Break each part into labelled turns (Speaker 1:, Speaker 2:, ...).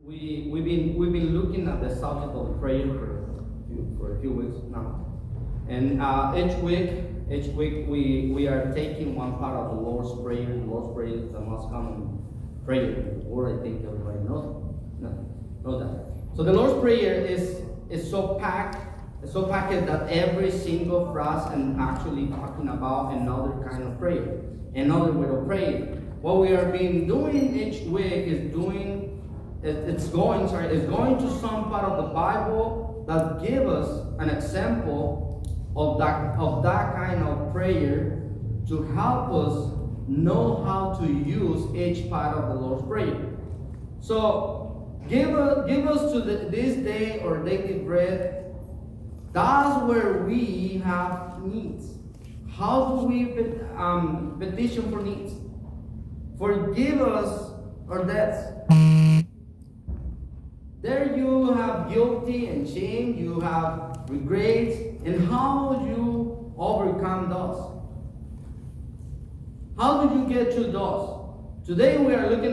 Speaker 1: We've been looking at the subject of prayer for a few weeks now, and each week we are taking one part of the Lord's Prayer. The Lord's Prayer is the most common prayer in the world. I think everybody knows that. So the Lord's Prayer is so packed that every single phrase and actually talking about another kind of prayer, another way of praying. What we are being doing each week is going to some part of the Bible that give us an example of that kind of prayer to help us know how to use each part of the Lord's Prayer. So give us to this day or daily bread. That's where we have needs. How do we petition for needs? Forgive us our debts. There you have guilty and shame, you have regrets, and how you overcome those. How do you get through those? Today we are looking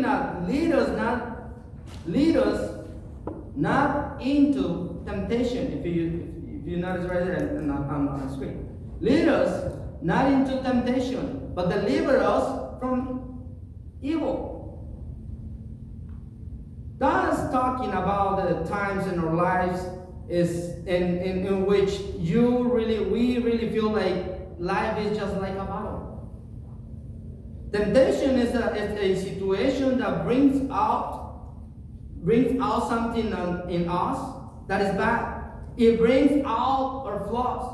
Speaker 1: at lead us not into temptation. If you notice right there and on the screen, lead us not into temptation, but deliver us from evil. God is talking about the times in our lives in which we really feel like life is just like a battle. Temptation is a situation that brings out something in us that is bad. It brings out our flaws.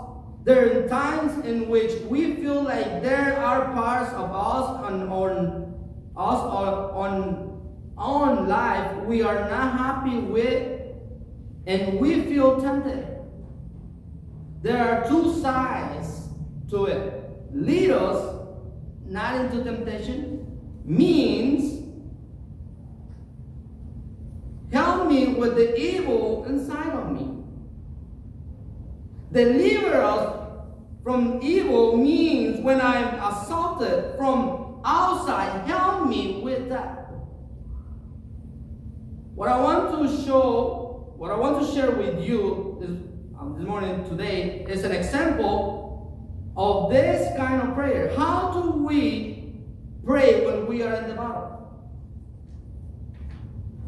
Speaker 1: There are times in which we feel like there are parts of us on life we are not happy with, and we feel tempted. There are two sides to it. Lead us not into temptation means help me with the evil inside of me. Deliver us from evil means when I'm assaulted from outside, help me with that. What I want to share with you this morning, today, is an example of this kind of prayer. How do we pray when we are in the battle?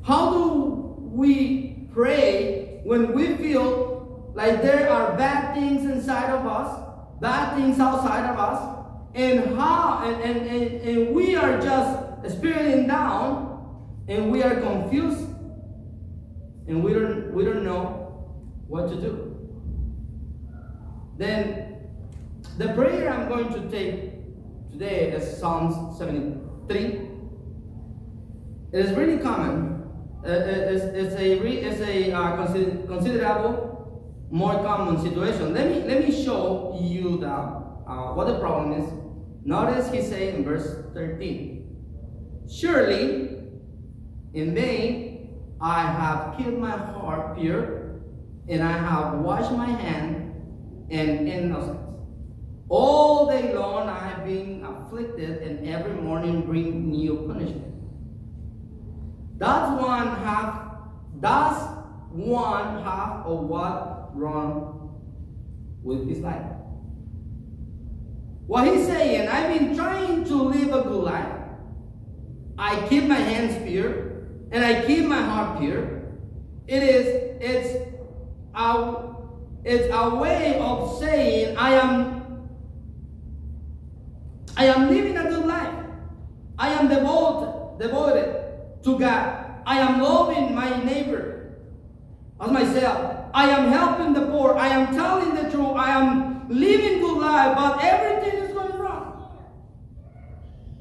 Speaker 1: How do we pray when we feel like there are bad things inside of us, bad things outside of us, and we are just spiraling down, and we are confused, and we don't know what to do? Then the prayer I'm going to take today is Psalms 73. It is really common. It's a considerable more common situation. Let me show you what the problem is. Notice he says in verse 13, surely in vain I have kept my heart pure, and I have washed my hand in innocence. All day long I have been afflicted, and every morning bring new punishment. Does one have of what wrong with his life? What he's saying, I've been trying to live a good life. I keep my hands pure, and I keep my heart pure. It's a way of saying I am living a good life. I am devoted to God. I am loving my neighbor as myself. I am helping the poor. I am telling the truth. I am living good life, but everything is going wrong.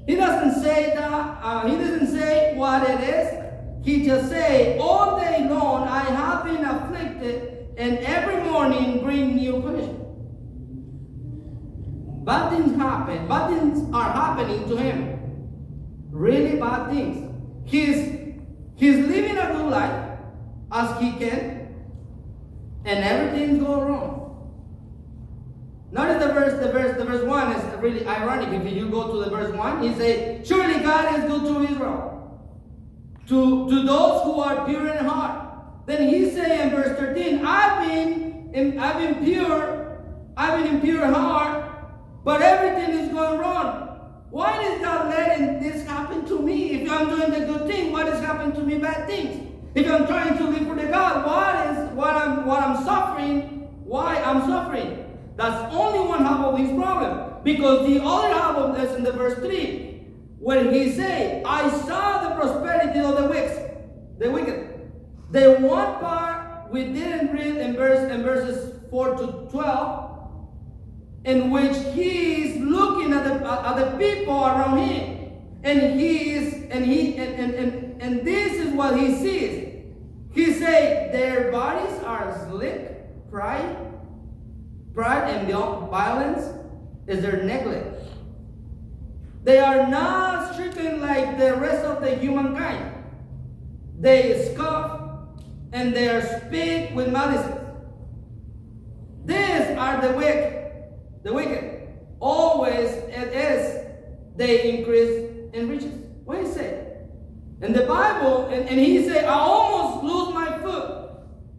Speaker 1: He doesn't say that. He doesn't say what it is. He just say, all day long I have been afflicted, and every morning bring new punishment. Bad things happen. Bad things are happening to him. Really bad things. He's living a good life as he can, and everything's going wrong. Notice the verse 1 is really ironic. If you go to the verse 1, he says, surely God is good to Israel. to those who are pure in heart. Then he say in verse 13, I've been in pure heart, but everything is going wrong. Why is God letting this happen to me? If I'm doing the good thing, what is happening to me bad things? If I'm trying to live for the God, what I'm suffering? Why I'm suffering? That's only one half of his problem. Because the other half of this in the verse 3, when he say, I saw the prosperity of the wicked. The one part we didn't read in verses 4 to 12, in which he is looking at the people around him, and this is what he sees. He say their bodies are slick, pride and violence is their neglect. They are not stricken like the rest of the humankind. They scoff and they speak with malice. These are the wicked. Always it is they increase in riches. What he say? In the Bible, and he say, I almost lose my foot.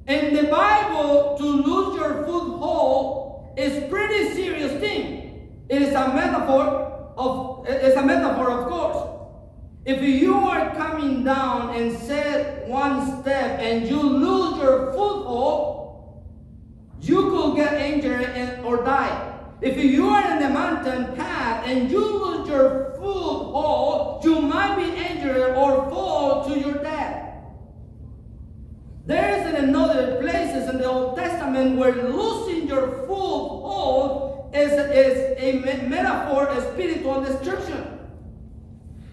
Speaker 1: In the Bible, to lose your foothold is pretty serious thing. It is a metaphor of course. If you are coming down and set one step and you lose your foothold, you could get injured or die. If you are in the mountain path and you lose your foothold, you might be injured or fall to your death. There is another places in the Old Testament where losing your foothold is a metaphor of spiritual destruction.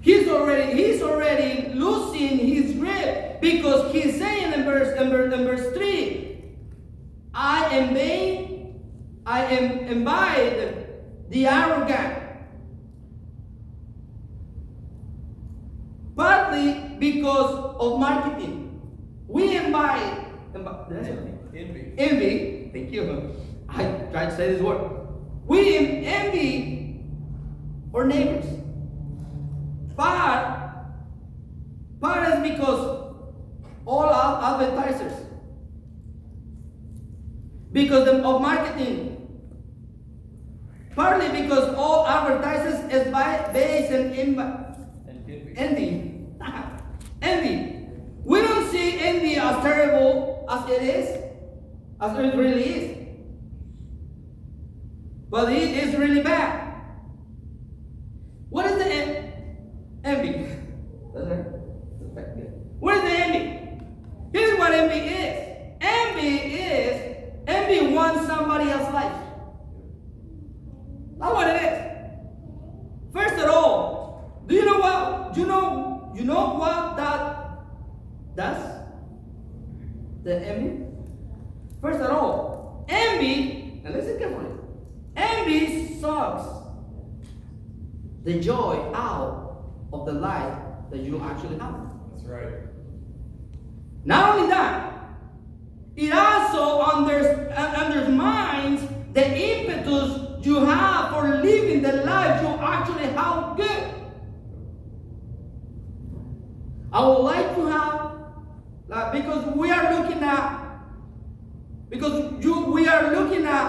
Speaker 1: He's already losing his grip because he's saying in verse 3, I imbibe the arrogant. Partly because of marketing. We imbibe envy. Thank you. I tried to say this word. We envy our neighbors. Part is because all advertisers. Because of marketing. Partly because all advertisers is based on envy. Envy. We don't see envy as terrible as it really is. But it is really bad. What is the envy? What is the envy? Here's what envy is. Envy wants somebody else's life. That's what it is. First of all, do you know what? You know what that does? The envy. First of all, envy, and listen carefully. Envy sucks the joy out of the life that you actually have.
Speaker 2: That's right.
Speaker 1: Not only that, it also undermines the impetus you have for living the life you actually have good. I would like to have, because we are looking at,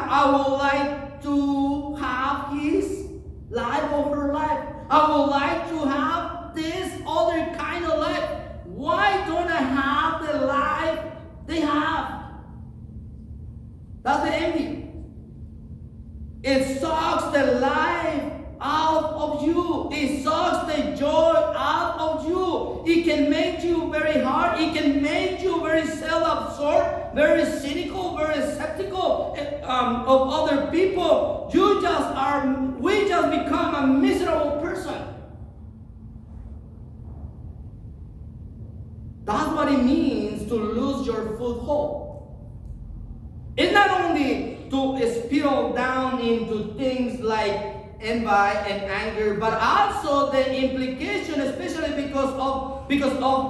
Speaker 1: I would like to have his life over life. I would like to have this other kind of life. Why don't I have the life they have? That's the envy. It sucks the life out of you. It sucks the joy out of you. It can make you very hard. It can make you very self-absorbed, very cynical, very skeptical of other people. We just become a miserable person. That's what it means to lose your foothold. It's not only to spiral down into things like envy and anger, but also the implication, especially because of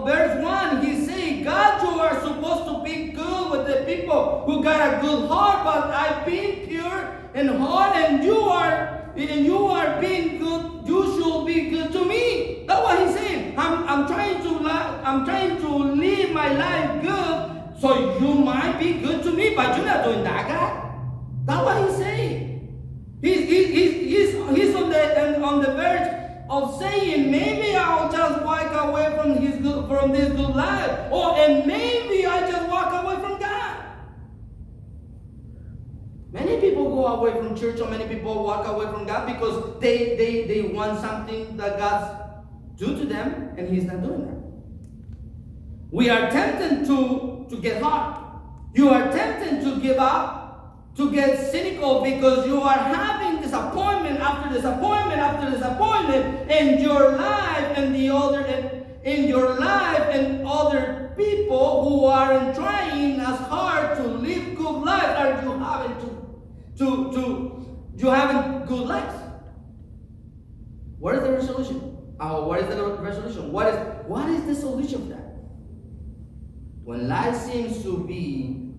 Speaker 1: verse 1, he says, God, you are supposed to be good with the people who got a good heart, but I've been pure in heart, and you are being good. You should be good to me. That's what he's saying. I'm trying my life good, so you might be good to me, but you're not doing that, God. That's what he's saying. He's on the verge of saying, maybe I'll just walk away from this good life, and maybe I just walk away from God. Many people go away from church, or many people walk away from God because they want something that God's do to them, and He's not doing that. We are tempted to get hard. You are tempted to give up, to get cynical, because you are having disappointment after disappointment after disappointment in your life and other people who aren't trying as hard to live good life as you having good lives. What is the resolution? What is the resolution? What is the solution to that? When life seems to be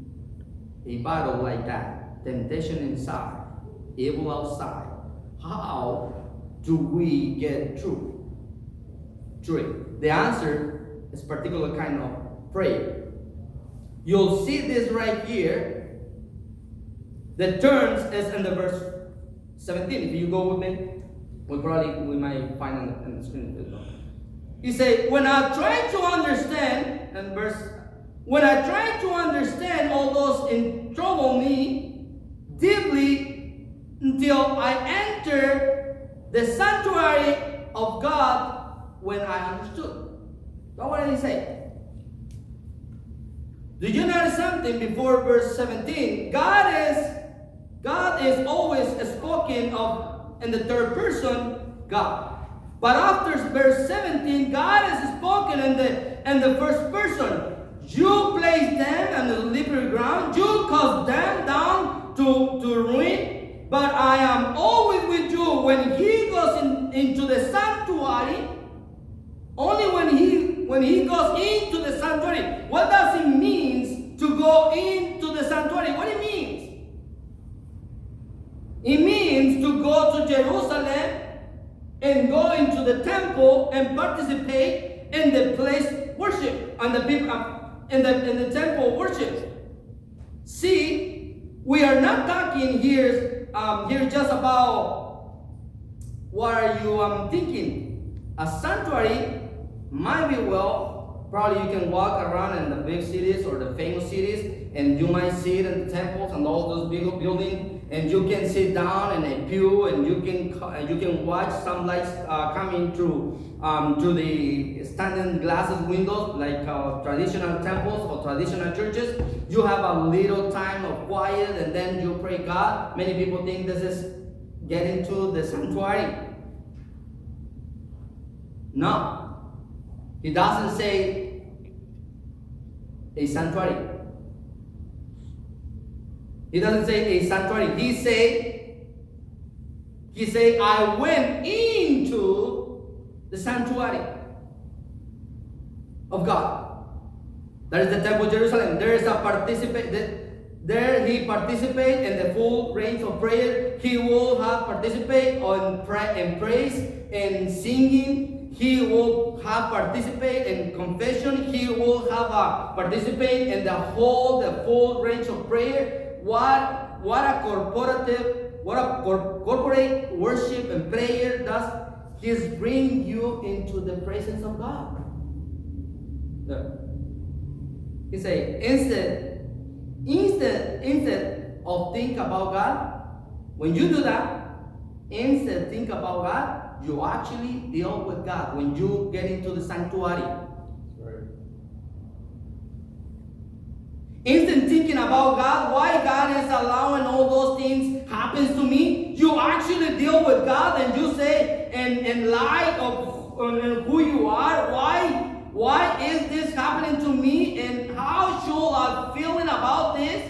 Speaker 1: a battle like that, temptation inside, evil outside, how do we get through it? The answer is particular kind of prayer. You'll see this right here. The terms is in the verse 17. If you go with me, we might find on the screen. He said, when I try to understand all those in trouble me deeply until I enter the sanctuary of God when I understood. That's what he said. Did you notice something before verse 17? God is always spoken of in the third person, God. But after verse 17, God is spoken in the first person. You place them on the slippery ground. You cause them down to ruin. But I am always with you when he goes into the sanctuary. Only when he goes into the sanctuary. What does it mean to go into the sanctuary? What it means? It means to go to Jerusalem and go into the temple and participate in the place worship and the people in the temple worship. See, we are not talking here just about what are you thinking. A sanctuary might be probably you can walk around in the big cities or the famous cities, and you might see it in the temples and all those big buildings, and you can sit down in a pew, and you can watch some lights coming through the standing glasses windows, like traditional temples or traditional churches. You have a little time of quiet, and then you pray God. Many people think this is getting to the sanctuary. No. He doesn't say a sanctuary. He doesn't say a sanctuary. He say I went into the sanctuary of God. That is the temple of Jerusalem. There is a there he participate in the full range of prayer. He will have participate in praise and singing. He will have participate in confession. He will have participate in the full range of prayer. What a corporate worship and prayer does is bring you into the presence of God. He say instead of think about God, when you do that, instead of think about God, you actually deal with God when you get into the sanctuary. Right. Instead of thinking about God, why God is allowing all those things happens to me, you actually deal with God and you say, in light of who you are, why is this happening to me, and how should I feeling about this?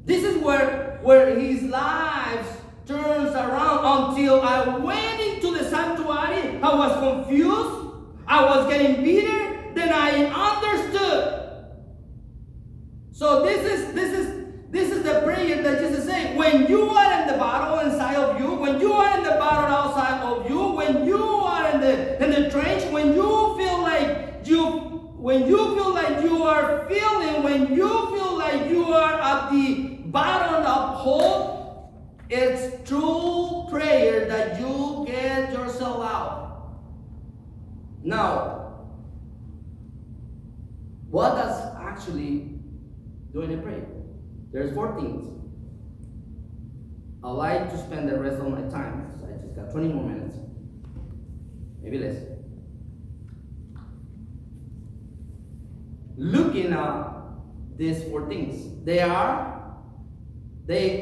Speaker 1: This is where his life turns around. Until I went into the sanctuary, I was confused, I was getting bitter, then I understood. So this is the prayer that Jesus said. When you are in the battle inside of you, when you are in the battle outside of you, when you are in the trench, when you feel like you are feeling, when you feel like you are at the bottom of hole, it's true prayer that you get yourself out. Now, what does actually doing a prayer? There's 4 things. I like to spend the rest of my time. So I just got 20 more minutes. Maybe less. Looking at these 4 things. They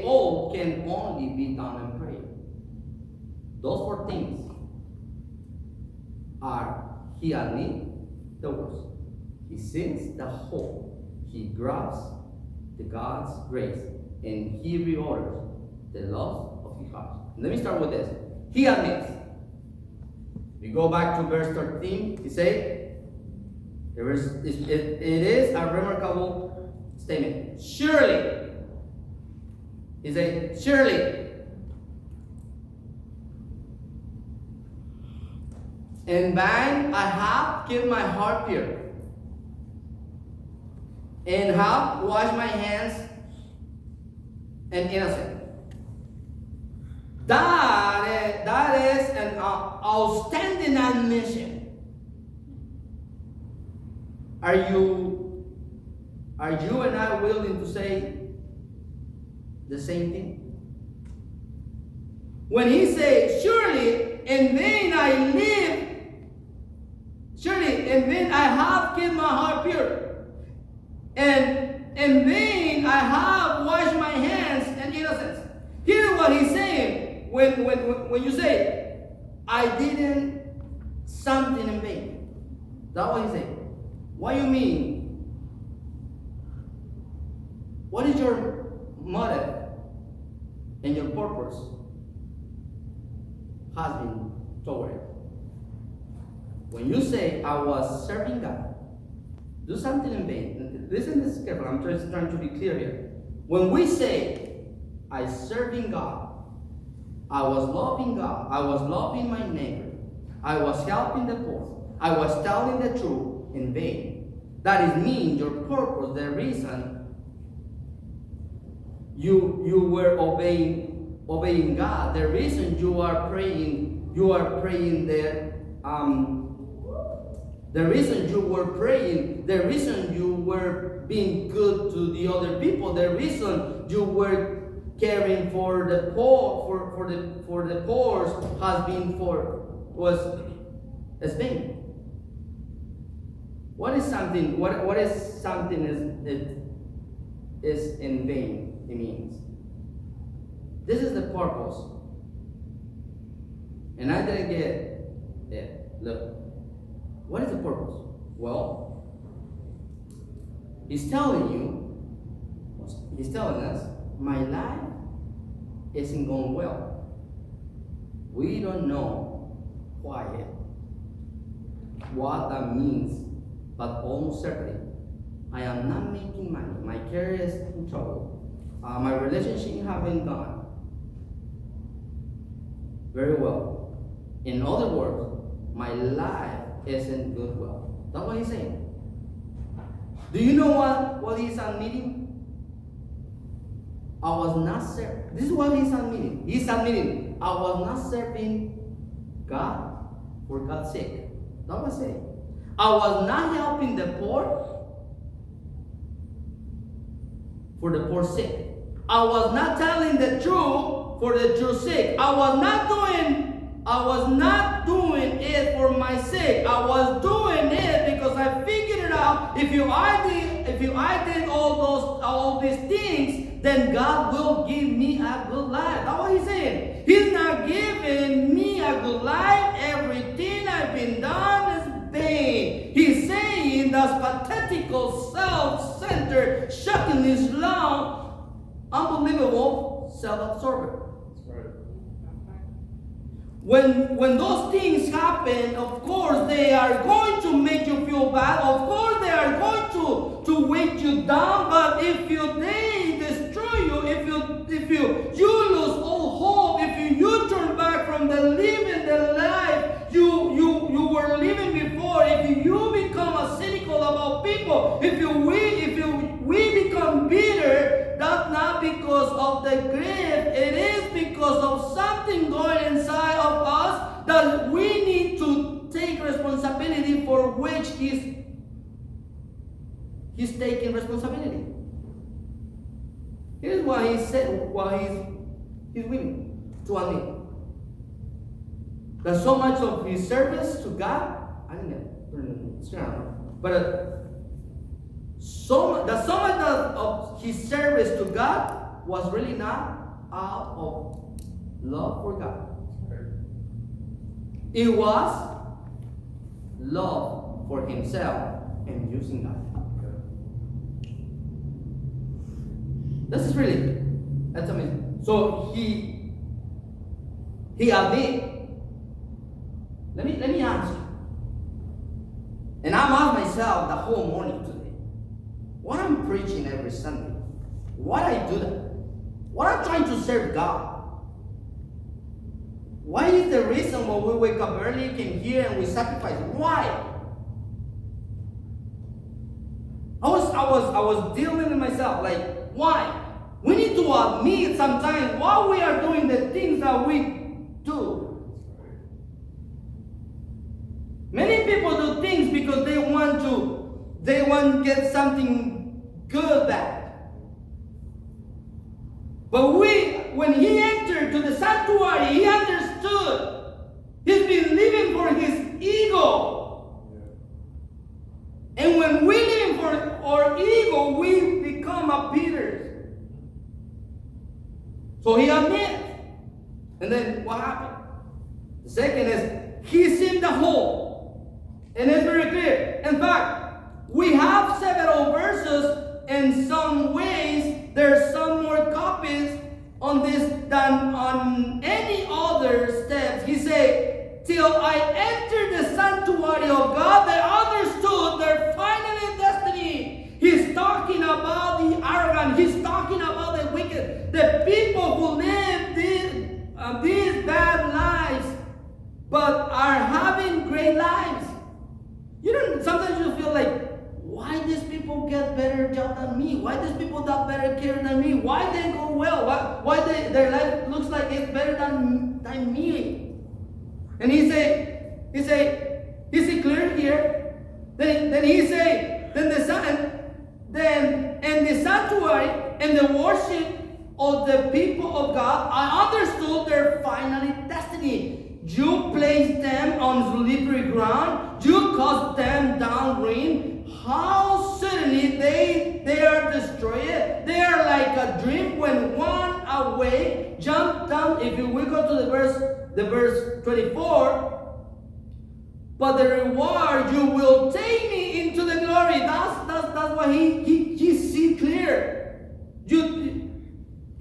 Speaker 1: all can only be done in prayer. Those 4 things are: he admits the worst, he sees the whole, he grabs the God's grace, and he reorders the loss of his heart. Let me start with this. He admits. We go back to verse 13. He said, it is a remarkable statement. Surely. He said, surely. In vain I have kept my heart pure, and have washed my hands and innocent. That is an outstanding admission. Are you and I willing to say the same thing? When he says, surely in vain I live, surely in vain I have kept my heart pure, and in vain I have washed my hands and innocence. Here's what he's saying. When you say, I didn't something in vain. That's what he's saying. What do you mean? What is your motive and your purpose has been toward it? When you say, I was serving God, do something in vain. Listen to this carefully. I'm just trying to be clear here. When we say, I serving God, I was loving God, I was loving my neighbor, I was helping the poor, I was telling the truth in vain. That is mean your purpose, the reason you were obeying God, the reason you are praying there. The reason you were praying, the reason you were being good to the other people, the reason you were caring for the poor, for the poor was vain. What is something? What is something is in vain? It means this is the purpose, and I didn't get it. Look. What is the purpose? Well, he's telling us, my life isn't going well. We don't know why yet, what that means, but almost certainly, I am not making money. My career is in trouble. My relationship haven't gone very well. In other words, my life isn't good well. That's what he's saying. Do you know what he's admitting? I was not serving. This is what he's admitting. He's admitting, I was not serving God for God's sake. That's what he's saying. I was not helping the poor for the poor's sake. I was not telling the truth for the truth's sake. I was not doing it for my sake. I was doing it because I figured it out. If I did all these things, then God will give me a good life. That's what he's saying. He's not giving me a good life. Everything I've been done is vain. He's saying that's pathetical, self-centered, shockingly slow, unbelievable, self-absorbed. When those things happen, of course, they are going to make you feel bad. Of course, they are going to weight you down. But if they destroy you, if you lose all hope, if you turn back from living the life you were living before, if you become a cynical about people, if the grief, it is because of something going inside of us that we need to take responsibility for which he's taking responsibility. Here's what he said, what he's willing to admit. That so much of his service to God, I didn't know, it's not, but so much of his service to God was really not out of love for God. It was love for himself and using God. This is really, that's amazing. So he admit. Let me ask you. And I'm asked myself the whole morning today. What I'm preaching every Sunday. Why I do that? What I'm trying to serve God. Why is the reason why we wake up early, came here, and we sacrifice? Why? I was dealing with myself, like, why? We need to admit sometimes why we are doing the things that we do. Many people do things because they want to get something good back. But when he entered to the sanctuary, he understood. He's been living for his ego. And when we live for our ego, we become a Peter. So he admits. And then what happened? The second is, he seen the whole. And it's very clear. In fact, we have several verses. In some ways, there's some more copies on this than on any other steps. He said, till I entered the sanctuary of God, they understood their final destiny. He's talking about the arrogant. He's talking about the wicked. The people who live these bad lives, but are having great lives. Sometimes you feel like, why these people get better job than me? Why these people got better care than me? Why they go well? Why their life looks like it's better than me? And he say, is it clear here? Then he say, then in the sanctuary and the worship of the people of God, I understood their final destiny. You place them on slippery ground. You cast them down ruin. How suddenly they are destroyed. They are like a dream when one awake, jump down. If we go to the verse 24. But the reward, you will take me into the glory. That's what he see clear. You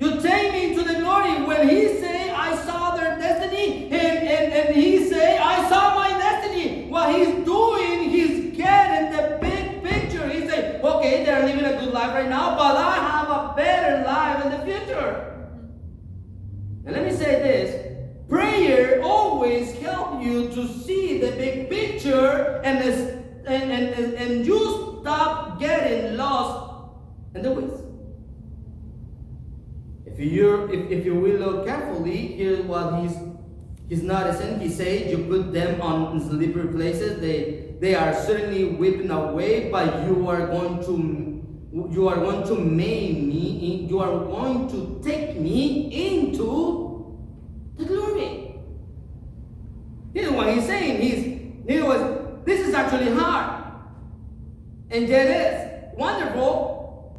Speaker 1: take me into the glory. When he say, I saw their destiny, and he say, I saw my destiny. What he's doing, he's getting the big picture. He say, okay, they're living a good life right now, but I have a better life in the future. And let me say this. Prayer always helps you to see the big picture, and you stop getting lost in the weeds. If you will look carefully, here's what he's noticing. He said, you put them on slippery places. They are certainly whipping away, but you are going to maim me. You are going to take me into the glory. Here's what he's saying. This is actually hard, and yet it's wonderful.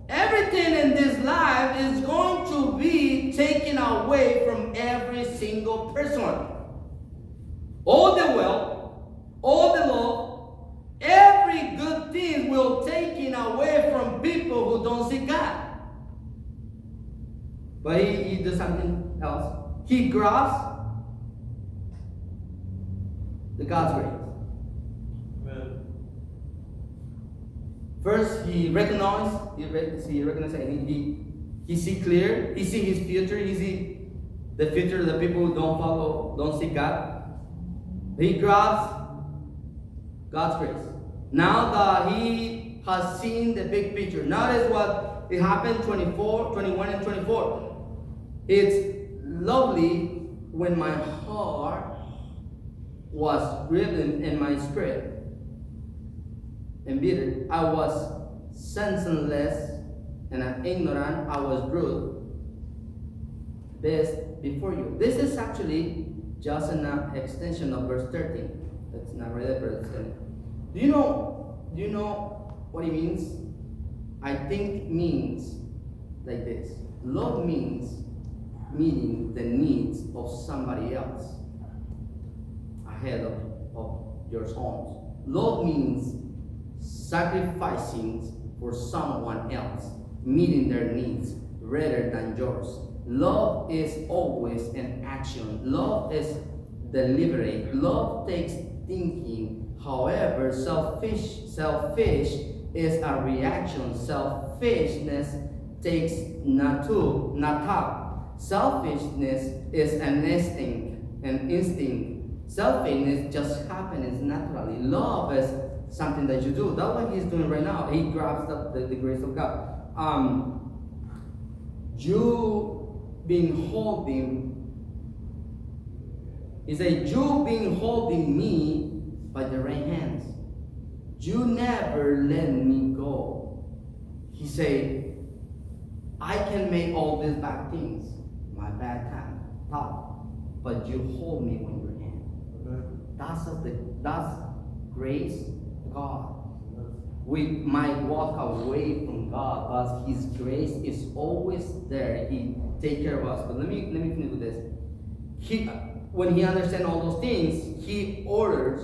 Speaker 1: Everything in this life is going to be taken away from every single person. All the wealth, all the love, every good thing will be taken away from people who don't see God. But he does something else. He grasps the God's grace. First, he recognized, and he see clear. He see his future. He see the future of the people who don't see God. He grasps God's grace. Now that he has seen the big picture, notice what it happened 21 and 24. It's lovely when my heart was grieved in my spirit, embittered. I was senseless and ignorant. I was rude. Best before you. This is actually just an extension of verse 13. That's not right there, but it's in it. Do you know what it means? I think it means like this. Love means meeting the needs of somebody else ahead of your own. Love means sacrificing for someone else, meeting their needs rather than yours. Love is always an action. Love is deliberate. Love takes thinking. However, selfish is a reaction. Selfishness takes not thought. Selfishness is an instinct. Selfishness just happens naturally. Love is something that you do. That's what he's doing right now. He grabs the grace of God. You been holding, he said, you been holding me by the right hands. You never let me go. He said, I can make all these bad things, my bad thought, but you hold me with your hand. That's grace of God. We might walk away from God, but His grace is always there. He takes care of us. But let me finish with this. When He understands all those things, He orders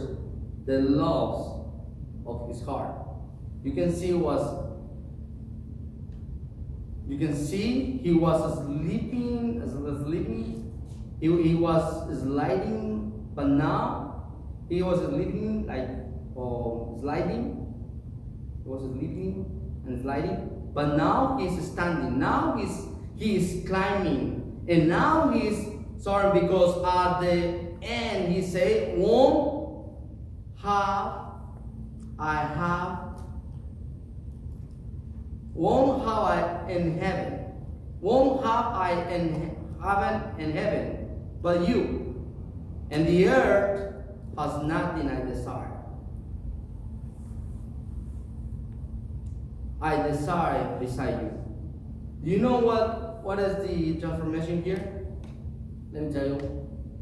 Speaker 1: the loves of His heart. You can see He was sleeping. He was sliding, but now he was sleeping sliding. He was sleeping and sliding, but now he's standing. Now he's climbing, and now he's sorry because at the end he said, "Won't have I in heaven? Won't have I in heaven, but you, and the earth has nothing I desire. I desire beside you." Do you know what is the transformation here? Let me tell you.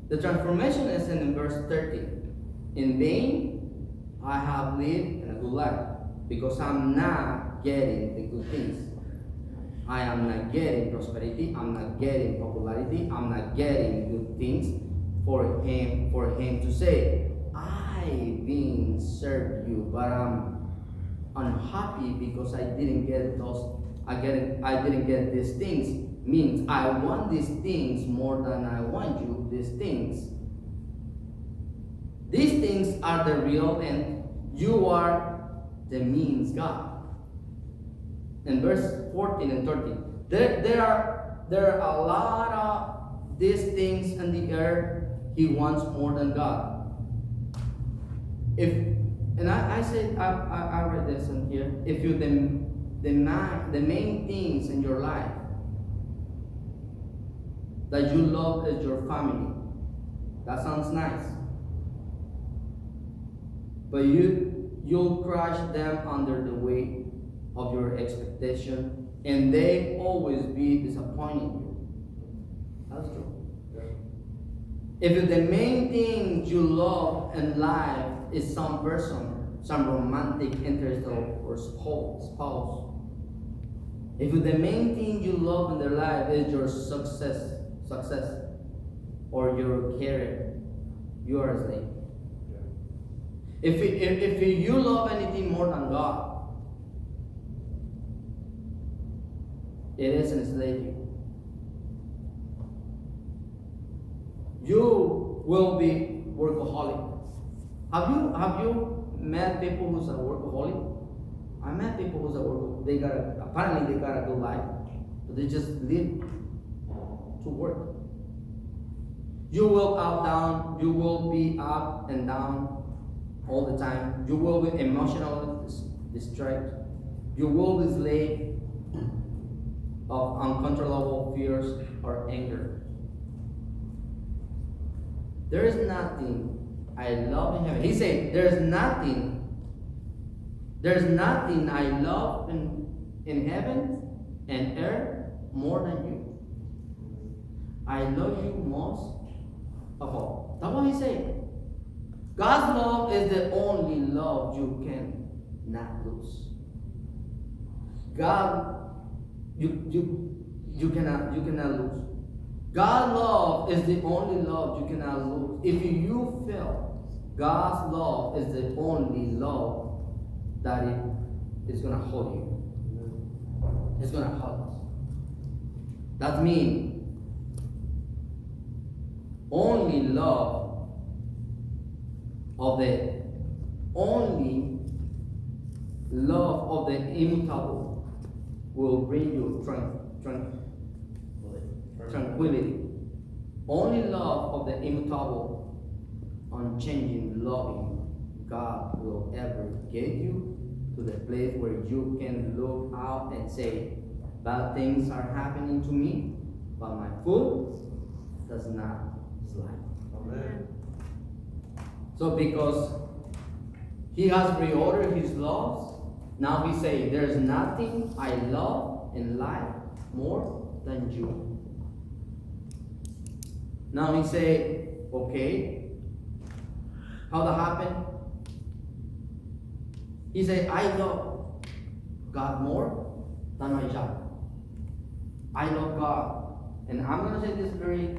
Speaker 1: The transformation is in verse 30. In vain I have lived a good life, because I'm not getting the good things. I am not getting prosperity. I'm not getting popularity. I'm not getting good things for him to say, I've been served you, but I'm unhappy because I didn't get those. I didn't get these things. Means I want these things more than I want you. These things. These things are the real, and you are the means, God. In verse 14 and 13, there are a lot of these things in the earth. He wants more than God. I read this in here. If you the main things in your life that you love is your family, that sounds nice. But you'll crush them under the weight of your expectation, and they always be disappointing you. That's true. Yeah. If the main thing you love in life is some person, some romantic interest or spouse, if the main thing you love in their life is your success, or your career, you are a slave. Yeah. If you love anything more than God, it is enslaving. You will be workaholic. Have you met people who's a workaholic? I met people who's a workaholic. Apparently they got a good life, but they just live to work. You will you will be up and down all the time. You will be emotionally distracted. You will be slave. of uncontrollable fears or anger. There is nothing I love in heaven. He said, there's nothing I love in heaven and earth more than you. I love you most of all. That's what he said. God's love is the only love you can not lose. God, you cannot lose. God's love is the only love you cannot lose. If you fail, God's love is the only love that is going to hold you. It's going to hold us. That means only love of the immutable will bring you tranquility. Only love of the immutable, unchanging, loving God will ever get you to the place where you can look out and say, bad things are happening to me, but my foot does not slide.
Speaker 2: Amen.
Speaker 1: So because he has reordered his laws, now he says, there's nothing I love in life more than you. Now he say, okay, how that happen? He say, I love God more than my job. I love God. And I'm going to say this very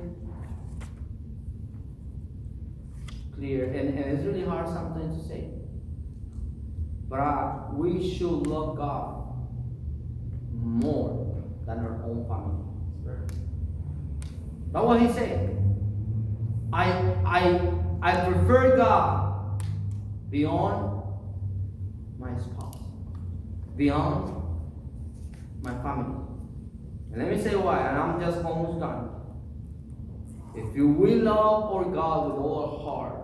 Speaker 1: clear, and it's really hard sometimes to say. But we should love God more than our own family. That's what he said. I prefer God beyond my spouse, beyond my family. And let me say why, and I'm just almost done. If you will love our God with all our heart,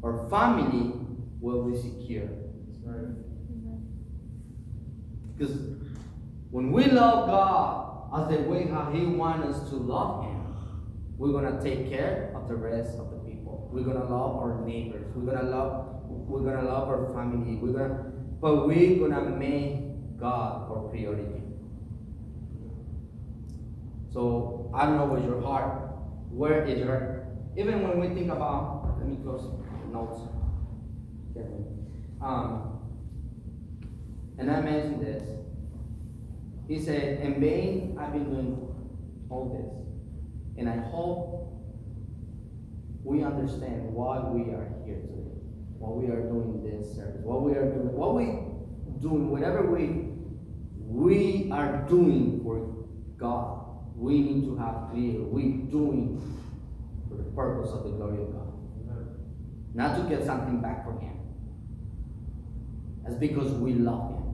Speaker 1: our family will be secure. Because when we love God as the way how He wants us to love Him, we're gonna take care of the rest of the people. We're gonna love our neighbors. We're gonna love our family. But we're gonna make God our priority. So I don't know where's your heart. Where is your? Even when we think about, let me close the notes. And I mentioned this. He said, in vain I've been doing all this. And I hope we understand why we are here today. Why we are doing this service. Whatever we are doing for God. We need to have clear. We're doing for the purpose of the glory of God. Not to get something back from Him. That's because we love Him.